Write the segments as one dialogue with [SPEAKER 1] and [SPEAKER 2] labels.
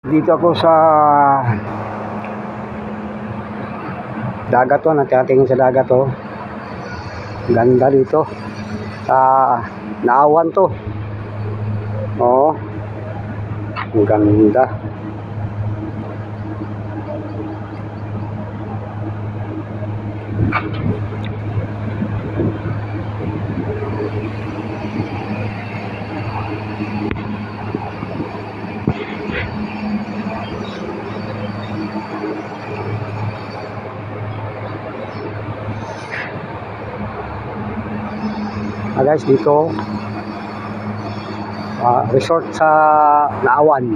[SPEAKER 1] Dito ako sa dagat to, natitingin sa dagat to. Ganda dito. Sa Naawan to. Oo. Ang ganda. Guys, dito resort sa Naawan.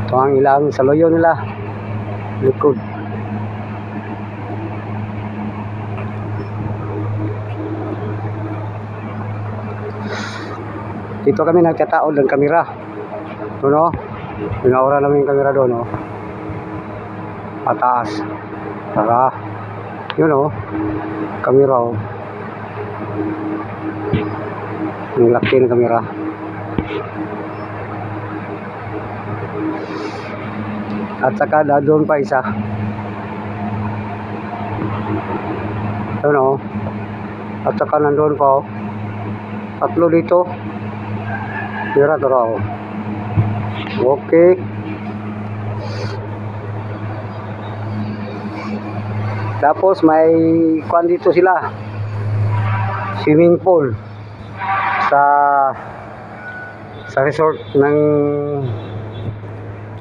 [SPEAKER 1] Ito ang ilang saloyo nila likod. Dito kami nagkataon ng kamera doon, no? Pinaura namin yung kamera doon, no? Pataas para yun, oh, kamera, oh. Ang laki ng kamera. At saka doon pa isa. Yun, oh. At saka nandoon pa, oh. Tatlo dito. Kamera to, oh. Okay. Tapos may kuan dito sila, swimming pool sa resort ng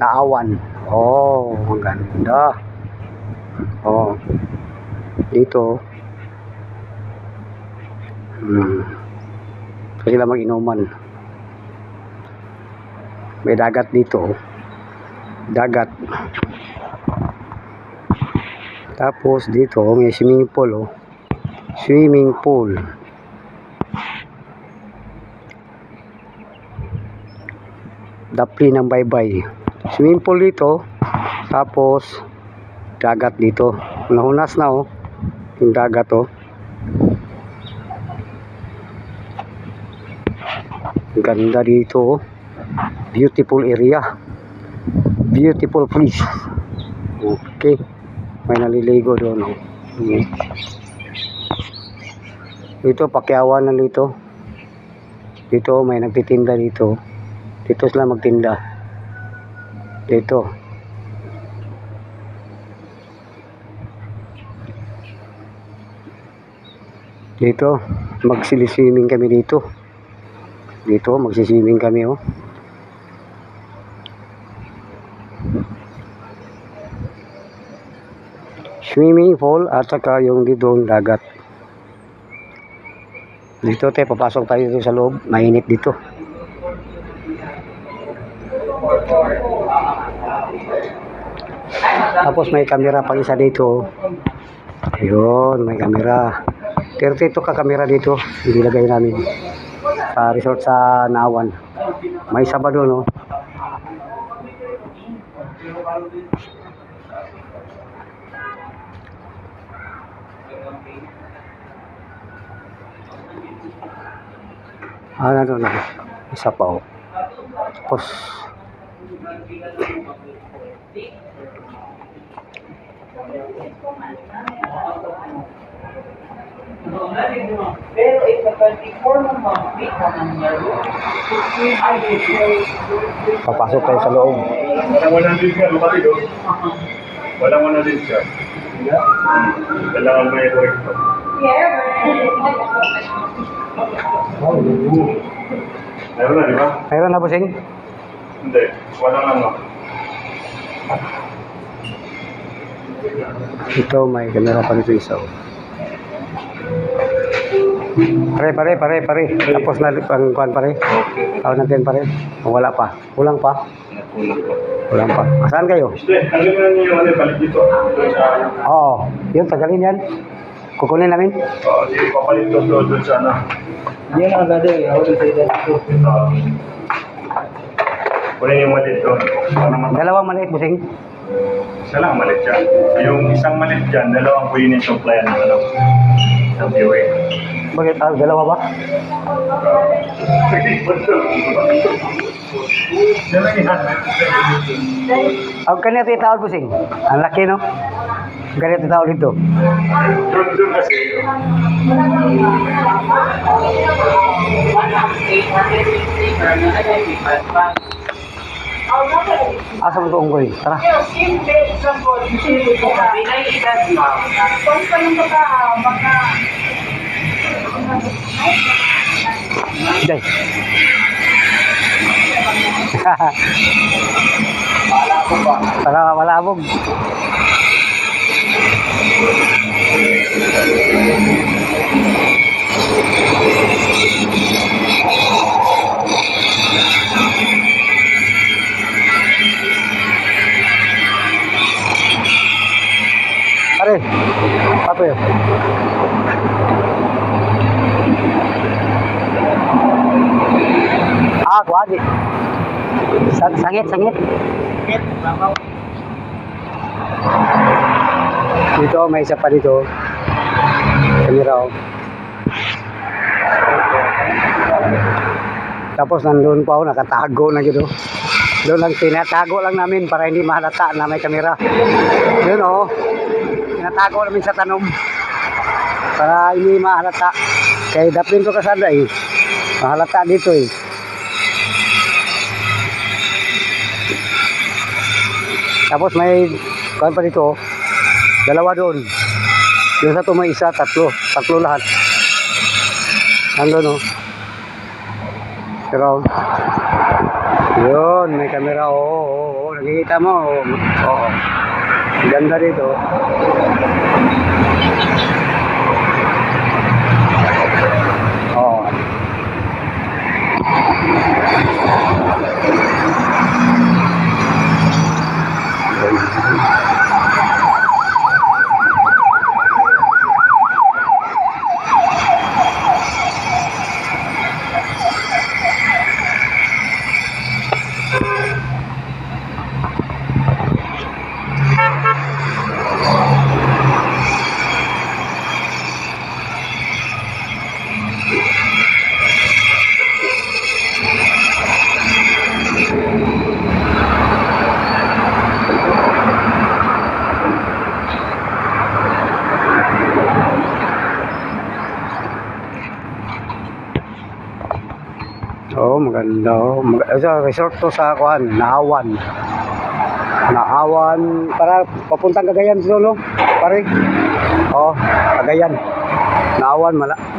[SPEAKER 1] Naawan. Oh, ang ganda. Oh, dito sila mag-inuman. May dagat dito, dagat. Tapos dito may swimming pool, oh. Swimming pool. Dapli ng baybay. Swimming pool dito. Tapos dagat dito. Nahunas na, oh. Yung dagat, oh. Ganda dito, oh. Beautiful area. Beautiful place. Okay. May naliligo doon, oh. Dito pakyawan na dito. Dito may nagtitinda dito. Dito sila magtinda. Dito. Dito magsiswimming kami dito. Dito magsiswimming kami, oh. Swimming pool at saka yung doon dagat. Dito tayo, papasok tayo dito sa loob. Mainit dito. Tapos may kamera pang isa dito. Ayun, may kamera. 32 ka kamera dito. Ilagay namin sa resort sa Naawan. May Sabado, no? Ano na, isa pa, oh. Tapos
[SPEAKER 2] pero ito 24 ng mga week na nangyari.
[SPEAKER 1] papasok tayo sa loob.
[SPEAKER 3] Walang din siya, lumari doon. Walang din siya. Kailangan may direkto. Meron na, di ba?
[SPEAKER 1] Mayroon na, bossing?
[SPEAKER 3] Hindi, walang ano.
[SPEAKER 1] Ito may kamera pa dito isa, oh. Pare. Tapos na pang kuan, pare.
[SPEAKER 3] Okay.
[SPEAKER 1] Tawag natin, pare. Wala pa. Kulang pa. Kulang pa. Saan kayo?
[SPEAKER 3] Hindi, alam mo niyo yung ano, balik dito. Doon sa...
[SPEAKER 1] Oo. Yun, tagalin yan. Kukunin namin.
[SPEAKER 3] Oo, di papalit doon sa ano.
[SPEAKER 2] Yan ang agad eh. Ako sa ito.
[SPEAKER 3] Kunin yung malit doon.
[SPEAKER 1] Dalawang maliit, bossing.
[SPEAKER 3] Isa lang malit dyan. Yung isang malit dyan, dalawang kunin yung supply ng ano. Ng viewing.
[SPEAKER 1] Bakit? Dalawa ba? Ang kanya titaon po sing. Ang laki no? Ang kanya titaon dito.
[SPEAKER 3] Doon kasi,
[SPEAKER 1] Asa mo ito unggoy? Tara. Day. Para malabog. Pare, apa ya? Kuagi. Sangit. Dito, may isa pa dito. Kamera, oh. Tapos nandun pa ako, nakatago na gitu. Doon lang, tinatago lang namin para hindi mahalata na may kamera. Yun, oh. Tinatago namin sa tanom para hindi mahalata. Kaya daplin ko kasada eh. Mahalata dito eh. Tapos may kuwan pa dito, dalawa doon. Yung sa may isa, tatlo lahat. Nandun, oh. Pero yun, may camera, oo, nakikita mo, oo. Ganda dito. Oo. Oh, maganda. Oh. Resort to sa kuan, Naawan. Naawan para papuntang Cagayan dito, no? Pare. Oh, Cagayan. Naawan,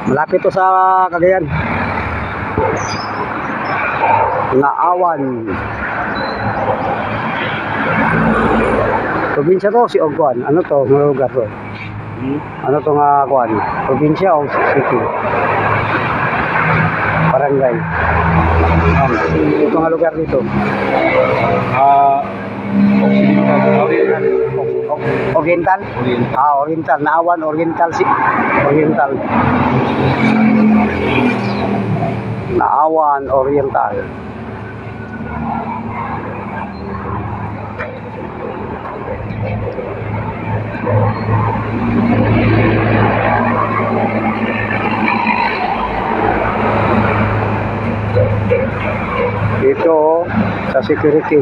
[SPEAKER 1] malapit to sa Cagayan. Naawan. Probinsya to si Ogwan. Ano to? Mga lugar to? Ano to nga kuan? Probinsya o city? Barangay. Ito nga lugar dito. Oriental? Oriental. Naawan, Oriental. Oriental. Naawan, Oriental. Ito sa security.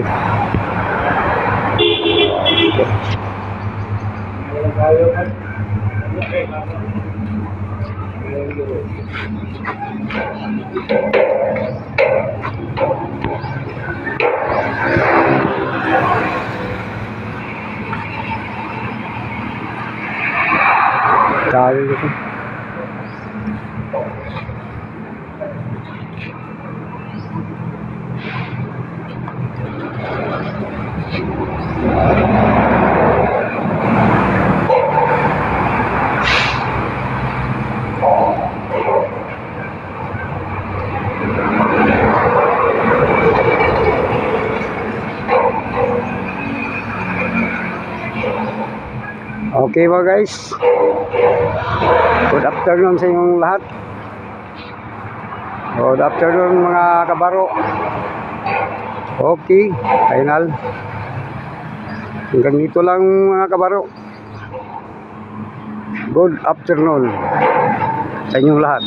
[SPEAKER 1] Tayo dito. Okay ba guys? Good afternoon sa inyong lahat. Good afternoon mga kabaro. Okay, final. Hanggang dito lang mga kabaro. Good afternoon. sa inyong lahat.